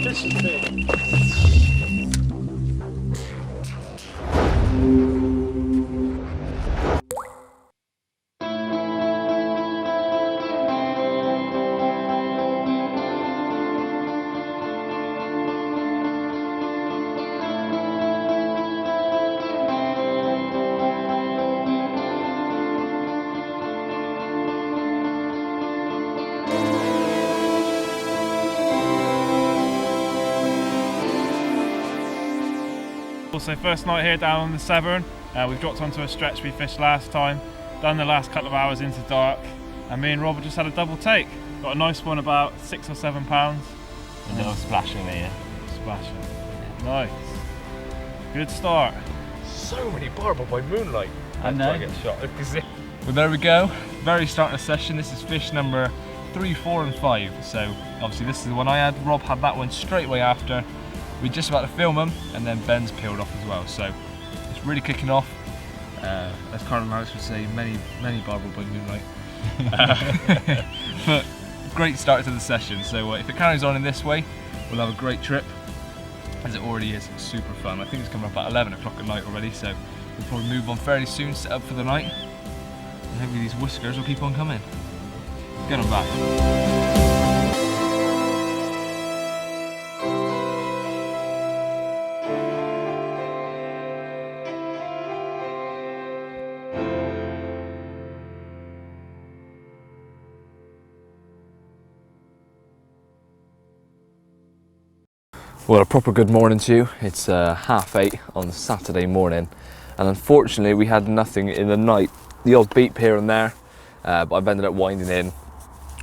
This is big. So first night here down on the Severn, we've dropped onto a stretch we fished last time, done the last couple of hours into dark, and me and Rob just had a double take. Got a nice one, about 6 or 7 pounds. A little splashing there. Splashing. Nice. Good start. So many barbel by moonlight. I know. I get shot. Well, there we go. Very starting the session. This is fish number 3, 4 and 5. So obviously this is the one I had. Rob had that one straight away after. We're just about to film them, and then Ben's peeled off as well. So it's really kicking off. As Carl Mouse would say, many barbel by moonlight. But great start to the session. So if it carries on in this way, we'll have a great trip, as it already is. It's super fun. I think it's coming up at 11 o'clock at night already, so we'll probably move on fairly soon, set up for the night, and hopefully these whiskers will keep on coming. Get them back. Well, a proper good morning to you. It's 8:30 on Saturday morning, and unfortunately we had nothing in the night. The odd beep here and there, but I've ended up winding in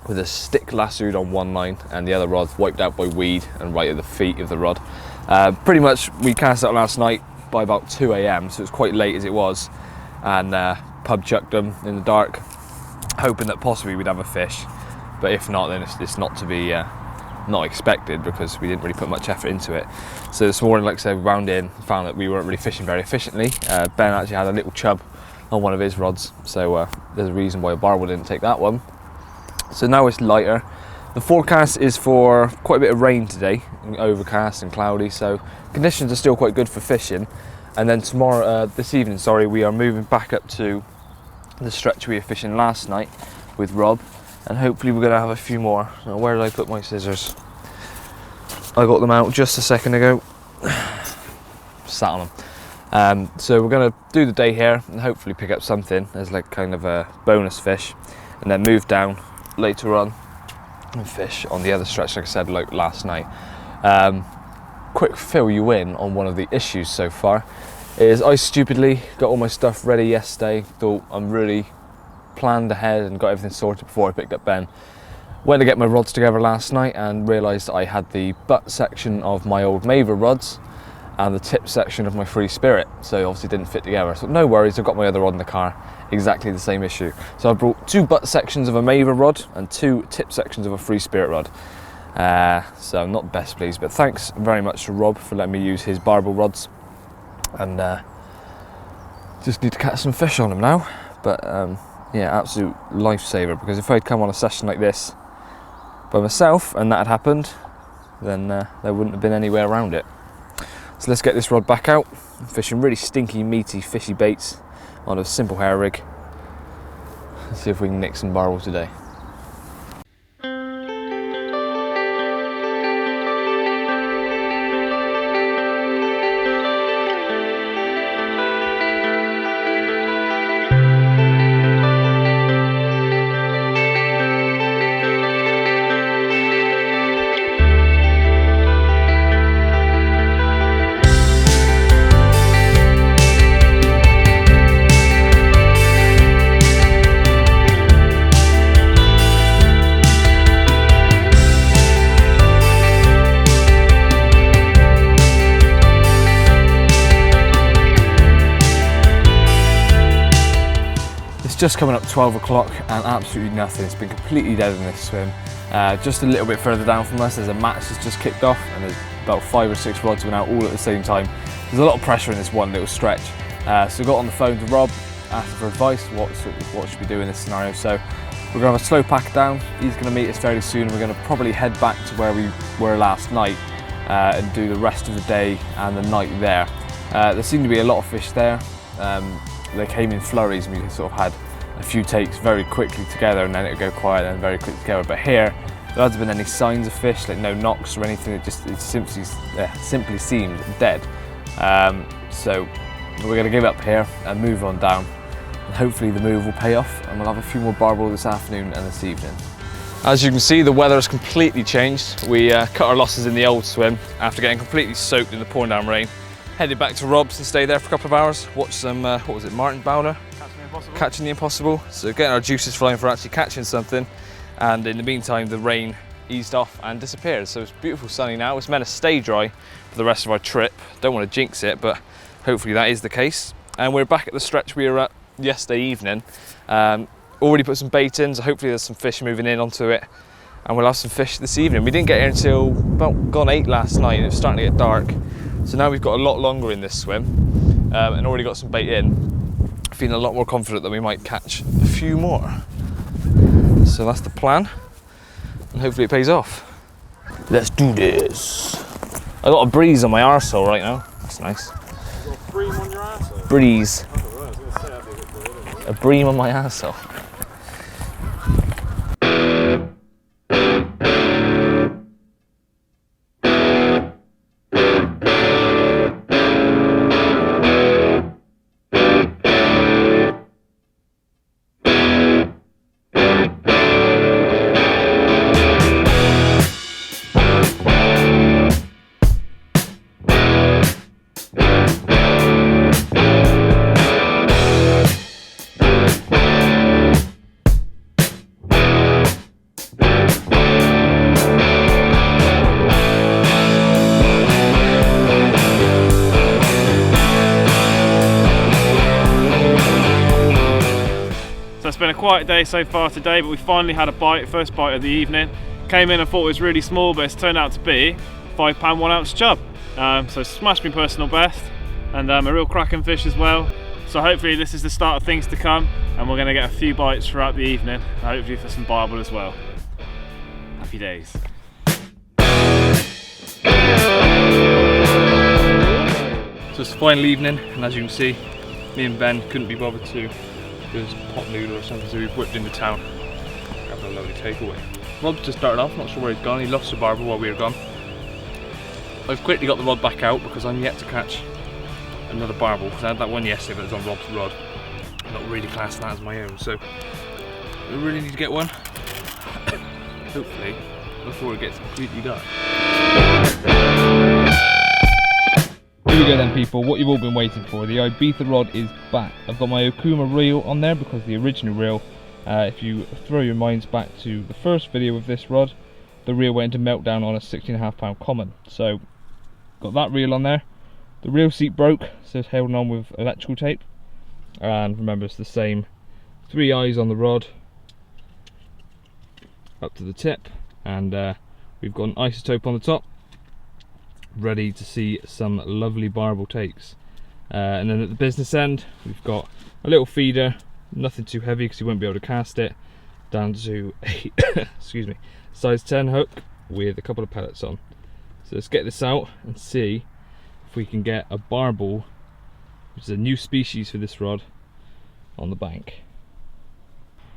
with a stick lassoed on one line and the other rod wiped out by weed and right at the feet of the rod. Pretty much we cast out last night by about 2 AM, so it's quite late as it was, and pub chucked them in the dark, hoping that possibly we'd have a fish, but if not, then it's not to be not expected, because we didn't really put much effort into it. So this morning, like I said, we wound in, found that we weren't really fishing very efficiently. Ben actually had a little chub on one of his rods, so there's a reason why a barbel didn't take that one. So now it's lighter. The forecast is for quite a bit of rain today, overcast and cloudy, so conditions are still quite good for fishing. And then tomorrow, this evening, sorry, we are moving back up to the stretch we were fishing last night with Rob, and hopefully we're going to have a few more. Now, where did I put my scissors? I got them out just a second ago. Sat on them. So we're going to do the day here and hopefully pick up something as like kind of a bonus fish, and then move down later on and fish on the other stretch, like I said, like last night. Quick fill you in on one of the issues so far is I stupidly got all my stuff ready yesterday. Thought I'm really planned ahead and got everything sorted before I picked up Ben. Went to get my rods together last night and realised I had the butt section of my old Maver rods and the tip section of my Free Spirit, so obviously didn't fit together. So no worries, I've got my other rod in the car, exactly the same issue. So I brought 2 butt sections of a Maver rod and 2 tip sections of a Free Spirit rod. So I'm not best pleased, but thanks very much to Rob for letting me use his barbel rods, and just need to catch some fish on them now. But yeah, absolute lifesaver, because if I'd come on a session like this by myself and that had happened, then there wouldn't have been any way around it. So let's get this rod back out. I'm fishing really stinky, meaty, fishy baits on a simple hair rig. Let's see if we can nick some barbel today. Just coming up 12 o'clock and absolutely nothing. It's been completely dead in this swim. Just a little bit further down from us, there's a match that's just kicked off, and there's about 5 or 6 rods went out all at the same time. There's a lot of pressure in this one little stretch. So we got on the phone to Rob, asked for advice, what should we do in this scenario. So we're gonna have a slow pack down. He's gonna meet us fairly soon. We're gonna probably head back to where we were last night and do the rest of the day and the night there. There seemed to be a lot of fish there. They came in flurries and we sort of had a few takes very quickly together and then it would go quiet and very quickly together. But here, there hasn't been any signs of fish, like no knocks or anything. It simply seemed dead. So we're going to give up here and move on down. And hopefully the move will pay off and we'll have a few more barbel this afternoon and this evening. As you can see, the weather has completely changed. We cut our losses in the old swim after getting completely soaked in the pouring down rain. Headed back to Rob's and stayed there for a couple of hours. Watched some, what was it, Martin Bowler? Catching the Impossible. So getting our juices flowing for actually catching something. And in the meantime, the rain eased off and disappeared. So it's beautiful sunny now. It's meant to stay dry for the rest of our trip. Don't want to jinx it, but hopefully that is the case. And we're back at the stretch we were at yesterday evening. Already put some bait in, so hopefully there's some fish moving in onto it. And we'll have some fish this evening. We didn't get here until about gone 8 last night and it was starting to get dark. So now we've got a lot longer in this swim and already got some bait in. Feeling a lot more confident that we might catch a few more. So that's the plan and hopefully it pays off. Let's do this. I got a breeze on my arsehole right now. That's nice. You got a bream on your arsehole? Breeze. I was going to say that'd be a bit weird, isn't it? A bream on my arsehole. It's been a quiet day so far today, but we finally had a bite, first bite of the evening. Came in and thought it was really small, but it's turned out to be £5 1 ounce chub. So smashed my personal best and a real cracking fish as well. So hopefully this is the start of things to come and we're going to get a few bites throughout the evening, hopefully for some barbel as well. Happy days. So it's the final evening and as you can see, me and Ben couldn't be bothered to do this pot noodle or something, so we've whipped into town, having a lovely takeaway. Rob's just started off, not sure where he's gone. He lost the barbel while we were gone. I've quickly got the rod back out because I'm yet to catch another barbel, because I had that one yesterday but it was on Rob's rod. I'm not really classing that as my own, so I really need to get one. Hopefully before it gets completely dark. Here we go then people, what you've all been waiting for. The Ibiza rod is back. I've got my Okuma reel on there because the original reel, if you throw your minds back to the first video of this rod, the reel went into meltdown on a 16.5 common. So got that reel on there. The reel seat broke, so it's held on with electrical tape. And remember, it's the same 3 eyes on the rod up to the tip, and we've got an isotope on the top, ready to see some lovely barbel takes. And then at the business end we've got a little feeder, nothing too heavy because you won't be able to cast it, down to a excuse me, size 10 hook with a couple of pellets on. So let's get this out and see if we can get a barbel, which is a new species for this rod, on the bank.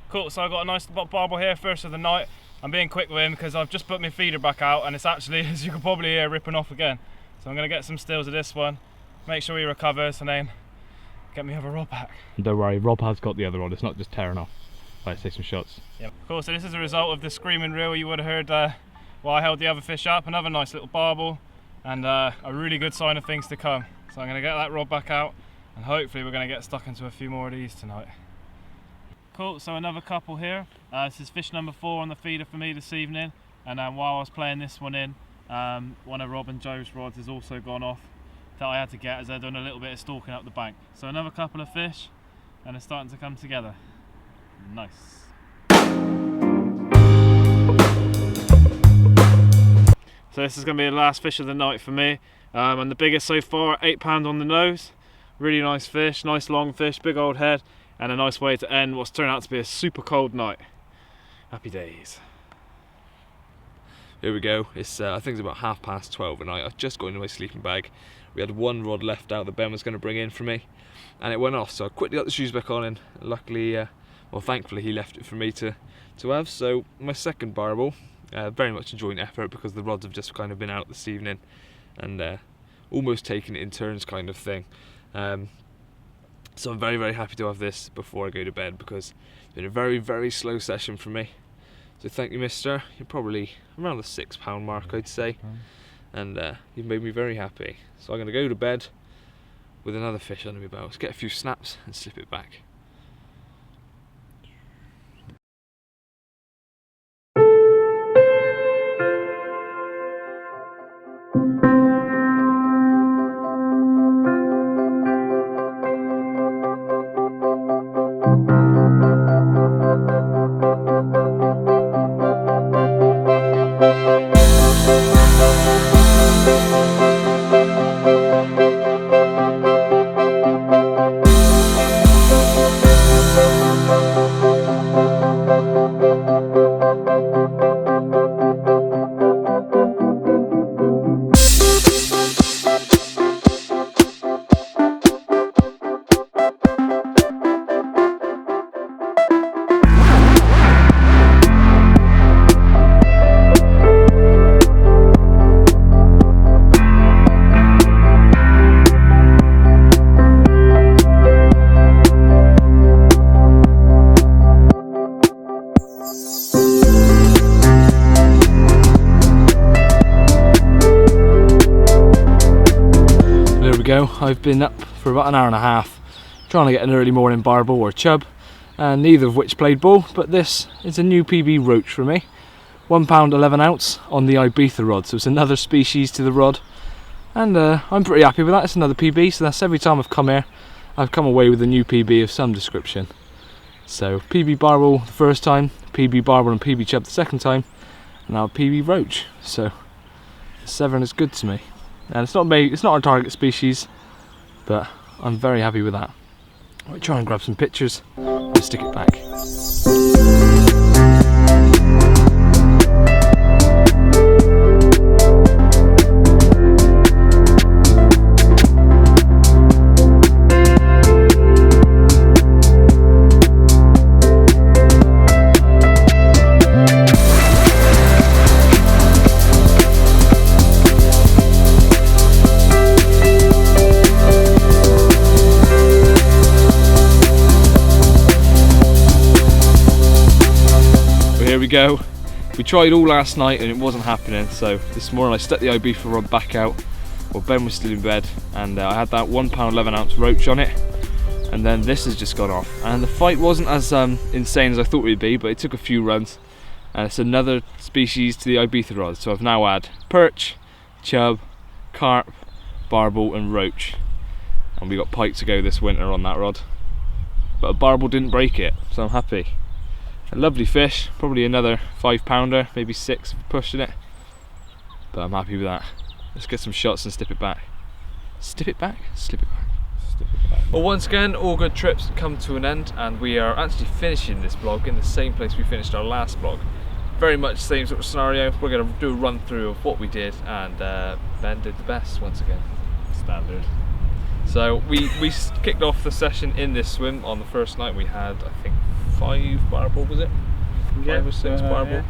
Cool, so I've got a nice barbel here, first of the night. I'm being quick with him because I've just put my feeder back out and it's actually, as you can probably hear, ripping off again. So I'm going to get some stills of this one, make sure he recovers, and then get my other rod back. And don't worry, Rob has got the other rod, it's not just tearing off. Let's take some shots. Yep. Cool, so this is a result of the screaming reel you would have heard while I held the other fish up. Another nice little barbel and a really good sign of things to come. So I'm going to get that rod back out and hopefully we're going to get stuck into a few more of these tonight. Cool, so another couple here. This is fish number 4 on the feeder for me this evening, and while I was playing this one in, one of Rob and Joe's rods has also gone off that I had to get as they're doing a little bit of stalking up the bank. So another couple of fish and it's starting to come together. Nice. So this is going to be the last fish of the night for me, and the biggest so far, £8 on the nose. Really nice fish, nice long fish, big old head, and a nice way to end what's turned out to be a super cold night. Happy days. Here we go. It's I think it's about 12:30 at night. I've just got into my sleeping bag. We had one rod left out that Ben was going to bring in for me, and it went off. So I quickly got the shoes back on, and luckily, well, thankfully, he left it for me to have. So my second barbel, very much a joint effort because the rods have just kind of been out this evening, and almost taking it in turns, kind of thing. So I'm very, very happy to have this before I go to bed because it's been a very, very slow session for me. So thank you, mister. You're probably around the £6 mark, I'd say. And you've made me very happy. So I'm going to go to bed with another fish under my belt, get a few snaps and slip it back. I've been up for about an hour and a half trying to get an early morning barbel or chub, and neither of which played ball, but this is a new PB roach for me. £1 11 ounce on the Ibiza rod, so it's another species to the rod, and I'm pretty happy with that. It's another PB, so that's every time I've come here I've come away with a new PB of some description. So PB barbel the first time, PB barbel and PB chub the second time, and now PB roach. So Severn is good to me, and it's not a target species, but I'm very happy with that. I'll try and grab some pictures and stick it back. Here we go. We tried all last night and it wasn't happening, so this morning I stuck the Ibiza rod back out while Ben was still in bed, and I had that £1 11 ounce roach on it, and then this has just gone off, and the fight wasn't as insane as I thought it would be, but it took a few runs, and it's another species to the Ibiza rod. So I've now had perch, chub, carp, barbel and roach, and we got pike to go this winter on that rod, but a barbel didn't break it, so I'm happy. A lovely fish, probably another £5, maybe 6 if pushing it, but I'm happy with that. Let's get some shots and slip it back. Slip it back? Slip it back. Slip it back. Well, once again, all good trips come to an end, and we are actually finishing this vlog in the same place we finished our last vlog. Very much the same sort of scenario. We're going to do a run through of what we did, and Ben did the best once again. Standard. So we kicked off the session in this swim. On the first night we had, I think, 5 barbel, was it? Yeah, 5 or 6 barbel,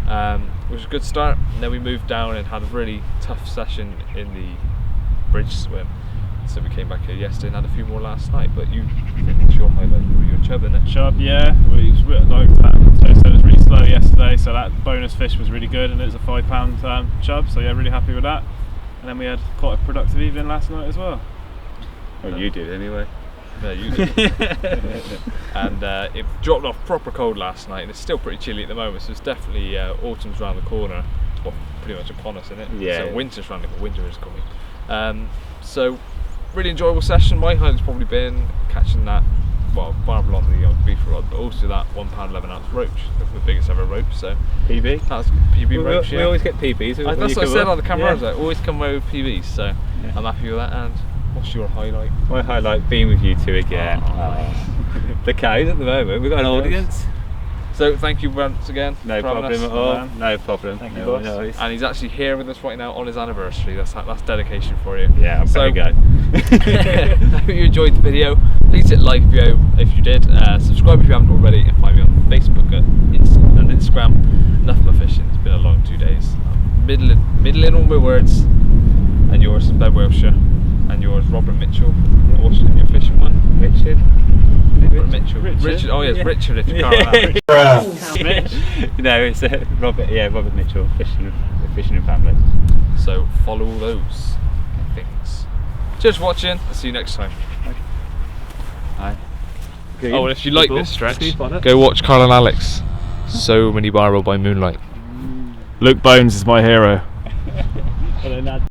yeah. Which was a good start. And then we moved down and had a really tough session in the bridge swim. So we came back here yesterday and had a few more last night. But you, I think it's your highlight, your chub, isn't it? Chub, yeah. It was like that. So it was really slow yesterday. So that bonus fish was really good, and it was a £5 chub. So yeah, really happy with that. And then we had quite a productive evening last night as well. Well, you did anyway. Yeah, you did. And it dropped off proper cold last night, and it's still pretty chilly at the moment, so it's definitely autumn's around the corner. Well, pretty much upon us, isn't it? Yeah. So winter's around the corner, winter is coming. So really enjoyable session. My highlight's probably been catching that, well, barbel on the beef rod, but also that £1 11 ounce roach, the biggest ever roach. So PB? That was PB roach. We always get PBs. That's what I said on the camera. Yeah. I was like, always come away with PBs, so yeah. I'm happy with that. And what's your highlight? My highlight being with you two again. The cows at the moment. We've got an audience. So thank you once again. No for having problem us. at all. No problem. Thank you, No boss. worries. And he's actually here with us right now on his anniversary. That's dedication for you. Yeah, I'm So- ready to go. I hope you enjoyed the video. Please hit like if you did. Subscribe if you haven't already, and find me on Facebook and Instagram. Nuffinbutfishing. It's been a long 2 days. Middling all my words. And yours, Ben Wilshire. And yours, Robert Mitchell. What's your fishing one? Richard. Robert Mitchell. Richard. Oh yes, Yeah. Richard. If you can't remember. Mitch. No, it's Robert. Yeah, Robert Mitchell, fishing and family. So follow all those things. Cheers for watching. I'll see you next time. Hi. Oh, and if you like this stretch, go watch Carl and Alex. So many Barbel by moonlight. Luke Bones is my hero. Hello, lad.